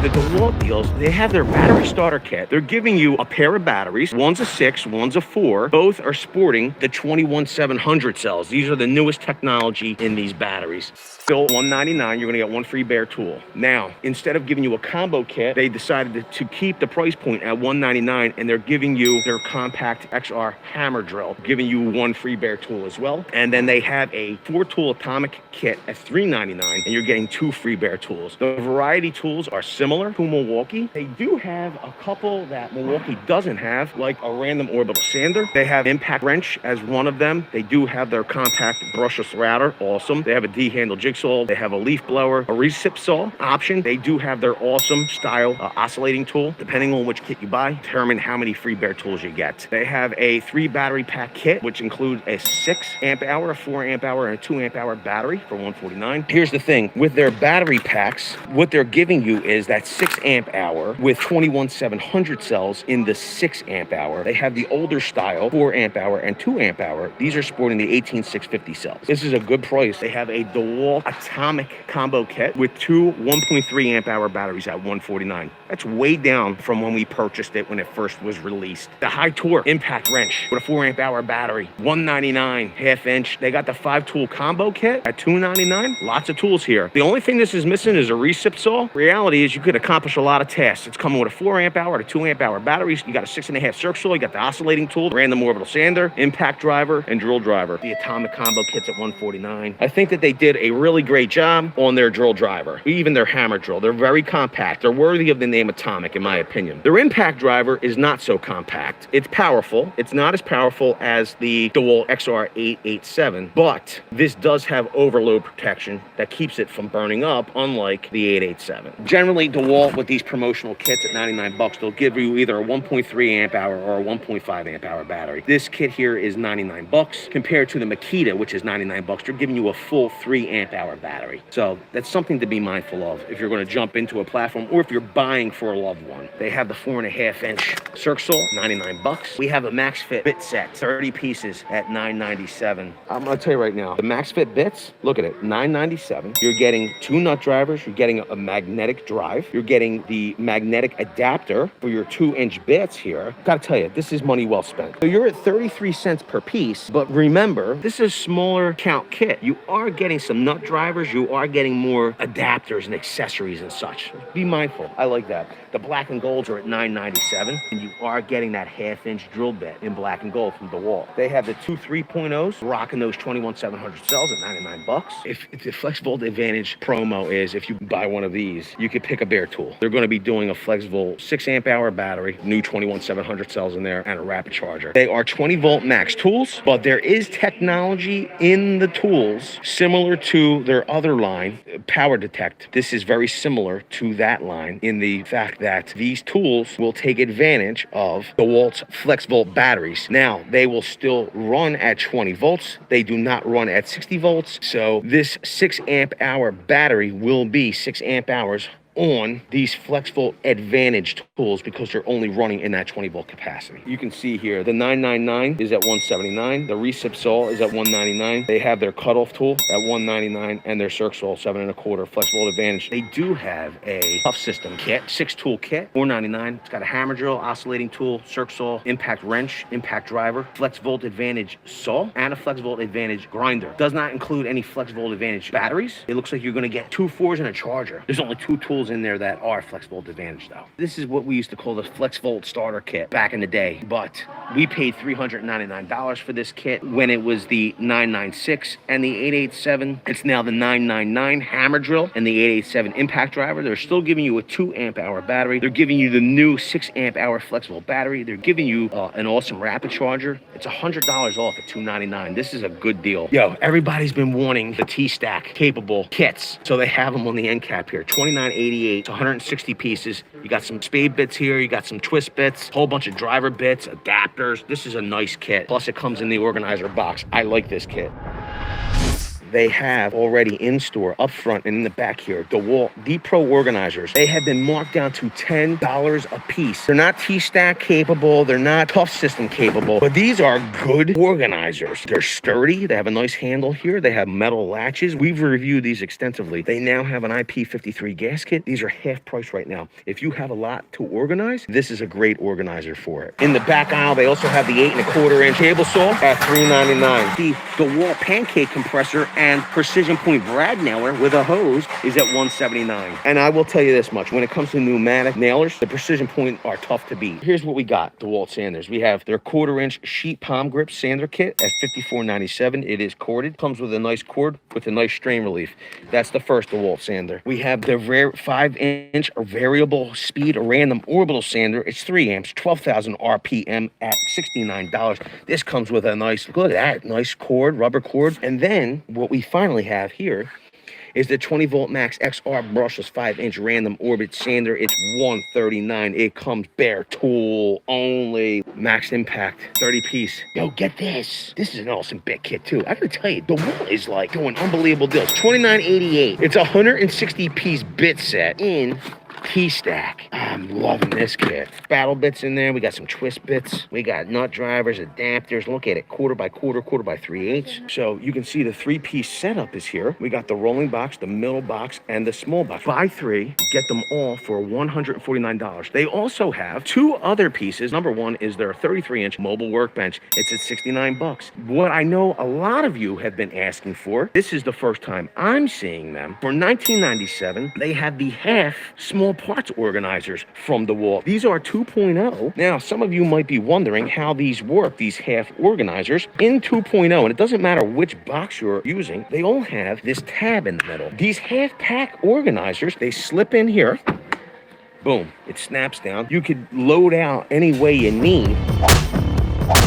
the DeWALT deals, they have their battery starter kit. They're giving you a pair of batteries. One's a 6, one's a 4. Both are sporting the 21700 cells. These are the newest technology in these batteries. Still $199, you're gonna get one free bare tool. Now, instead of giving you a combo kit, they decided to keep the price point at $199, and they're giving you their compact XR hammer drill, giving you one free bare tool as well. And then they have a 4-tool atomic kit at $399, and you're getting 2 free bare tools. The variety tools are similar to Milwaukee. They do have a couple that Milwaukee doesn't have, like a random orbital sander. They have impact wrench as one of them. They do have their compact brushless router, awesome. They have a D-handle jigsaw. They have a leaf blower, a recip saw option. They do have their awesome style oscillating tool. Depending on which kit you buy, determine how many free bare tools you get. They have a 3 battery pack kit, which includes a 6 amp hour, a 4 amp hour, and a 2 amp hour battery for $149. Here's the thing, with their battery packs, what they're giving you is that 6 amp hour with 21700 cells in the 6 amp hour. They have the older style 4 amp hour and 2 amp hour. These are sporting the 18650 cells. This is a good price. They have a DeWALT atomic combo kit with 2 1.3 amp hour batteries at $149. That's way down from when we purchased it when it first was released. The high torque impact wrench with a 4 amp hour battery, $199, half inch. They got the 5-tool combo kit at $299. Lots of tools here. The only thing this is missing is a recip saw. Reality is you could accomplish a lot of tasks. It's coming with a 4 amp hour to 2 amp hour batteries. You got a 6.5 circ saw. You got the oscillating tool, random orbital sander, impact driver, and drill driver. The atomic combo kit's at $149. I think that they did a really great job on their drill driver, even their hammer drill. They're very compact. They're worthy of the name atomic, in my opinion. Their impact driver is not so compact. It's powerful. It's not as powerful as the DeWALT XR887, but this does have overload protection that keeps it from burning up, unlike the 887. Generally, DeWALT with these promotional kits at 99 bucks, they'll give you either a 1.3 amp hour or a 1.5 amp hour battery. This kit here is 99 bucks compared to the Makita, which is 99 bucks. They're giving you a full 3 amp hour battery. So that's something to be mindful of if you're going to jump into a platform or if you're buying for a loved one. They have the 4.5 inch circ saw, 99 bucks. We have a MaxFit bit set, 30 pieces at $997. I'm going to tell you right now, the MaxFit bits, look at it, $997. You're getting 2 nut drivers. You're getting a magnetic drive. You're getting the magnetic adapter for your 2-inch bits here. Got to tell you, this is money well spent. So you're at 33 cents per piece, but remember, this is a smaller count kit. You are getting some nut drivers. You are getting more adapters and accessories and such. Be mindful. I like that. The black and golds are at $997, and you are getting that 1/2 inch drill bit in black and gold from DeWALT. They have the 2 3.0s, rocking those 21700 cells at 99 bucks. If the FlexVolt Advantage promo is, if you buy one of these, you could pick a bare tool. They're going to be doing a FlexVolt 6 amp hour battery, new 21700 cells in there, and a rapid charger. They are 20 volt max tools, but there is technology in the tools similar to their other line, Power Detect. This is very similar to that line in the fact that these tools will take advantage of DeWalt's FlexVolt batteries. Now, they will still run at 20 volts. They do not run at 60 volts. So this 6 amp hour battery will be 6 amp hours on these FlexVolt Advantage tools because they're only running in that 20 volt capacity. You can see here the 999 is at $179. The recip saw is at $199. They have their cutoff tool at $199 and their circ saw 7.25 FlexVolt Advantage. They do have a tough system kit, 6-tool kit, $499. It's got a hammer drill, oscillating tool, circ saw, impact wrench, impact driver, FlexVolt Advantage saw, and a FlexVolt Advantage grinder. Does not include any FlexVolt Advantage batteries. It looks like you're going to get 2 4s and a charger. There's only 2 tools in there that are FlexVolt Advantage though. This is what we used to call the FlexVolt starter kit back in the day, but we paid $399 for this kit when it was the 996 and the 887. It's now the 999 hammer drill and the 887 impact driver. They're still giving you a 2 amp hour battery. They're giving you the new 6 amp hour FlexVolt battery. They're giving you an awesome rapid charger. It's $100 off at $299. This is a good deal. Yo, everybody's been wanting the T-Stack capable kits, so they have them on the end cap here. $29.88. It's 160 pieces. You got some spade bits here. You got some twist bits, a whole bunch of driver bits, adapters. This is a nice kit. Plus, it comes in the organizer box. I like this kit. they have already in store, up front and in the back here, DeWALT Deep Pro organizers. They have been marked down to $10 a piece. They're not T-Stack capable, they're not Tough System capable, but these are good organizers. They're sturdy, they have a nice handle here, they have metal latches. We've reviewed these extensively. They now have an IP53 gasket. These are half price right now. If you have a lot to organize, this is a great organizer for it. In the back aisle, they also have the 8 1/4 inch table saw at $3.99. The DeWALT Pancake compressor and precision point brad nailer with a hose is at $179. And I will tell you this much, when it comes to pneumatic nailers, the precision point are tough to beat. Here's what we got, the Walt Sanders. We have their 1/4 inch sheet palm grip sander kit at $54.97. It is corded, comes with a nice cord with a nice strain relief. That's the first DeWALT sander. We have the rare 5-inch variable speed random orbital sander. It's 3 amps, 12,000 RPM at $69. This comes with a nice, look at that, nice cord, rubber cord. And then what we finally have here is the 20 volt max XR brushless 5-inch random orbit sander. It's $139. It comes bare tool only, max impact, 30 piece. Yo, get this. This is an awesome bit kit too. I gotta tell you, the Walt is like doing unbelievable deals. $29.88. It's a 160 piece bit set in T-Stack. I'm loving this kit. Battle bits in there. We got some twist bits. We got nut drivers, adapters. Look at it, 1/4 by 1/4, 1/4 by 3/8. So you can see the 3-piece setup is here. We got the rolling box, the middle box, and the small box. Buy 3, get them all for $149. They also have 2 other pieces. Number 1 is their 33-inch mobile workbench. It's at $69. What I know a lot of you have been asking for, this is the first time I'm seeing them. For $19.97, they have the half small parts organizers from DeWALT. These are 2.0. Now, some of you might be wondering how these work, these half organizers. In 2.0, and it doesn't matter which box you're using, they all have this tab in the middle. These half pack organizers, they slip in here. Boom, it snaps down. You could load out any way you need.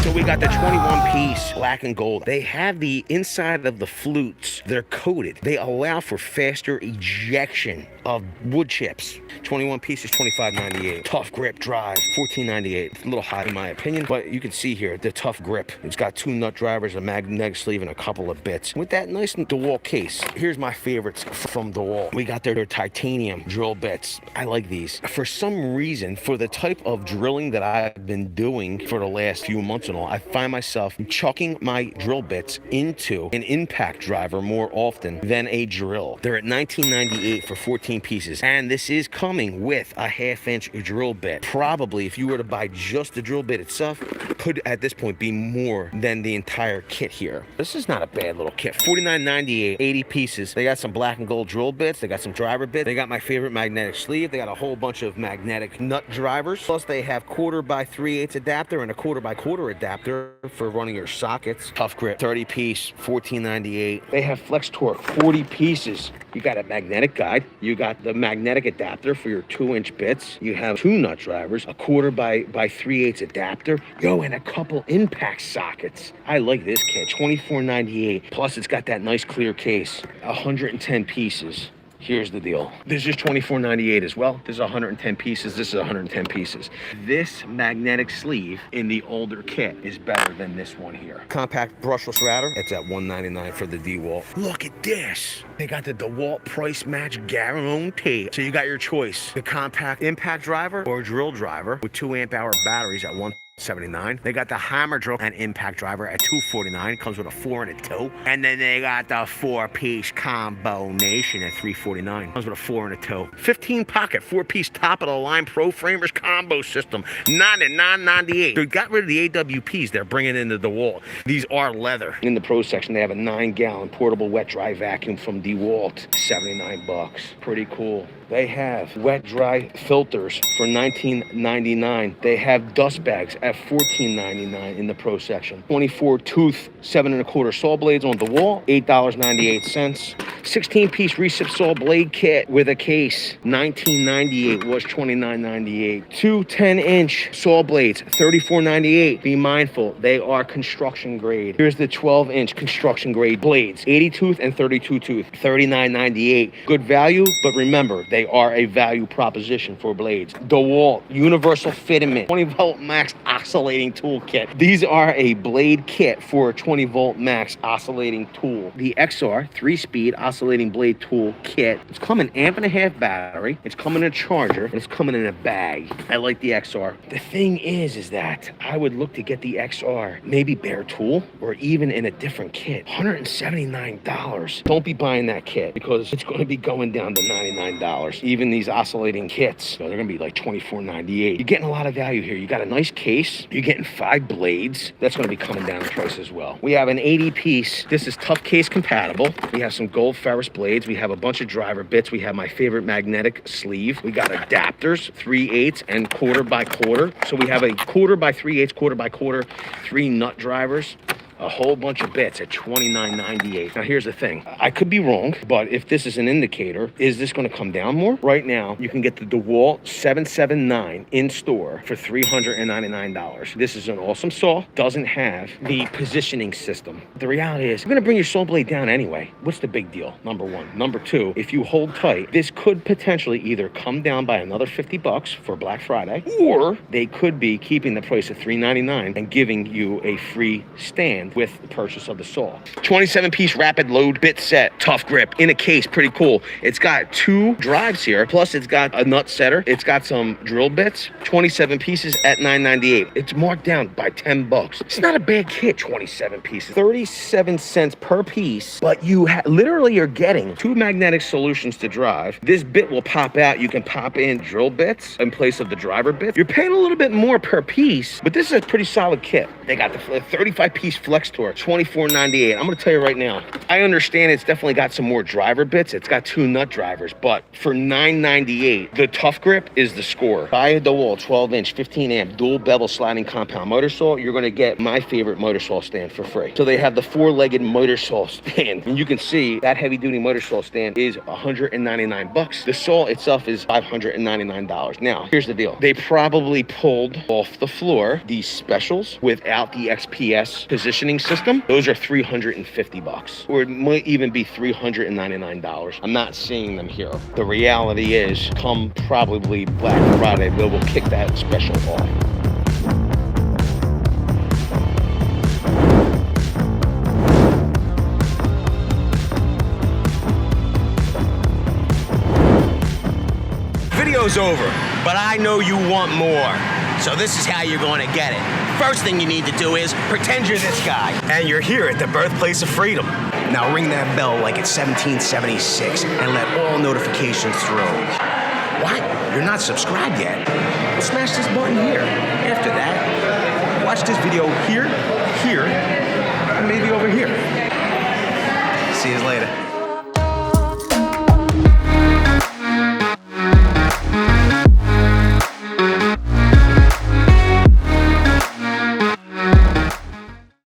So we got the 21-piece black and gold. They have the inside of the flutes. They're coated. They allow for faster ejection of wood chips. 21 pieces, $25.98. Tough grip drive, $14.98. A little high in my opinion, but you can see here the tough grip. It's got 2 nut drivers, a magnetic sleeve, and a couple of bits. With that nice DeWALT case, here's my favorites from DeWALT. We got their titanium drill bits. I like these. For some reason, for the type of drilling that I've been doing for the last few months and all, I find myself chucking my drill bits into an impact driver more often than a drill. They're at $19.98 for 14 pieces, and this is coming with a 1/2-inch drill bit. Probably, if you were to buy just the drill bit itself, could at this point be more than the entire kit here. This is not a bad little kit. $49.98, 80 pieces. They got some black and gold drill bits. They got some driver bits. They got my favorite magnetic sleeve. They got a whole bunch of magnetic nut drivers. Plus, they have 1/4 by 3/8 adapter and a 1/4 by 1/4 adapter for running your sockets. Tough grip, 30 piece, $14.98. They have flex torque, 40 pieces. You got a magnetic guide. You got the magnetic adapter for your 2-inch bits. You have 2 nut drivers, a 1/4 by 3/8 adapter. Yo, and a couple impact sockets. I like this kit, $24.98. Plus, it's got that nice clear case, 110 pieces. Here's the deal. This is $24.98 as well. This is 110 pieces. This is 110 pieces. This magnetic sleeve in the older kit is better than this one here. Compact brushless router. It's at $199 for the DeWALT. Look at this. They got the DeWALT price match guarantee. So you got your choice. The compact impact driver or drill driver with 2 amp-hour batteries at $179. They got the hammer drill and impact driver at $249. Comes with a 4 and a 2. And then they got the 4-piece combination at $349. Comes with a 4 and a 2. 15 pocket 4-piece top of the line Pro Framers combo system, $99.98. They got rid of the AWPs. They're bringing in the DeWALT. These are leather. In the Pro section, they have a 9-gallon portable wet dry vacuum from DeWALT, $79. Pretty cool. They have wet dry filters for $19.99. They have dust bags at $14.99 in the Pro section. 24 tooth 7 1/4 saw blades on DeWALT, $8.98. 16-piece recip saw blade kit with a case, $19.98 was $29.98. 2 10-inch saw blades, $34.98. Be mindful, they are construction grade. Here's the 12-inch construction grade blades, 80 tooth and 32 tooth, $39.98. Good value, but remember, they They are a value proposition for blades. DeWALT Universal Fitment 20 volt max oscillating tool kit. These are a blade kit for a 20 volt max oscillating tool. The XR 3-speed oscillating blade tool kit. It's coming amp-and-a-half battery. It's coming in a charger, and it's coming in a bag. I like the XR. The thing is that I would look to get the XR maybe bare tool or even in a different kit. $179. Don't be buying that kit because it's going to be going down to $99. Even these oscillating kits, they're going to be like $24.98. You're getting a lot of value here. You got a nice case. You're getting 5 blades. That's going to be coming down in price as well. We have an 80-piece. This is tough case compatible. We have some gold ferrous blades. We have a bunch of driver bits. We have my favorite magnetic sleeve. We got adapters, 3/8 and 1/4 by 1/4. So we have a 1/4 by 3/8, 1/4 by 1/4, 3 nut drivers. A whole bunch of bits at $29.98. Now here's the thing. I could be wrong, but if this is an indicator, is this going to come down more? Right now, you can get the DeWALT 779 in store for $399. This is an awesome saw. Doesn't have the positioning system. The reality is, you're going to bring your saw blade down anyway. What's the big deal? Number one. Number two, if you hold tight, this could potentially either come down by another $50 for Black Friday, or they could be keeping the price at $399 and giving you a free stand with the purchase of the saw. 27-piece rapid load bit set, tough grip, in a case, pretty cool. It's got 2 drives here, plus it's got a nut setter. It's got some drill bits, 27 pieces at $9.98. It's marked down by $10. It's not a bad kit, 27 pieces. 37 cents per piece, but you literally are getting 2 magnetic solutions to drive. This bit will pop out. You can pop in drill bits in place of the driver bits. You're paying a little bit more per piece, but this is a pretty solid kit. They got the 35-piece flex torque, $24.98. I'm gonna tell you right now, I understand it's definitely got some more driver bits. It's got 2 nut drivers, but for $9.98, the tough grip is the score. Buy a DeWALT 12-inch, 15-amp dual bevel sliding compound motor saw. You're gonna get my favorite motor saw stand for free. So they have the 4-legged motor saw stand, and you can see that heavy-duty motor saw stand is $199. The saw itself is $599. Now, here's the deal. They probably pulled off the floor these specials without the XPS positioning system. Those are $350, or it might even be $399. I'm not seeing them here. The reality is, come probably Black Friday, we will kick that special off. Video's over, but I know you want more. So this is how you're going to get it. First thing you need to do is pretend you're this guy. And you're here at the birthplace of freedom. Now ring that bell like it's 1776 and let all notifications through. What? You're not subscribed yet? Well, smash this button here. After that, watch this video here, and maybe over here. See you later.